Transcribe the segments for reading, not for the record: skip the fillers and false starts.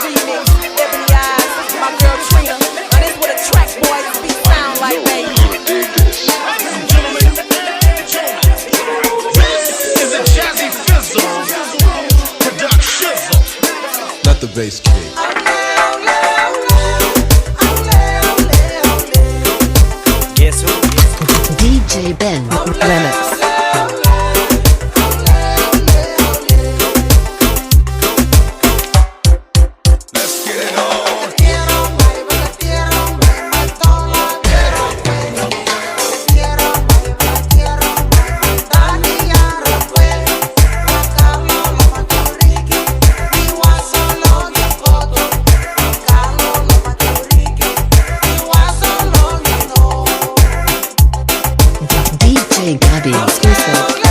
remix. Ebony Eyes, my girl Trina. Now this what a track boy beat sound like, baby. Is it Jazzy Fizzle? Production. Let the bass kick. Guess who? DJ Ben Remix. GABBY exclusive.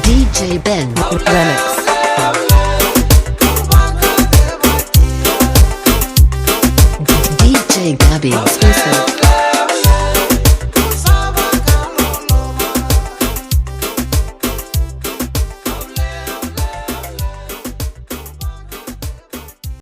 DJ Ben Remix. DJ GABBY exclusive.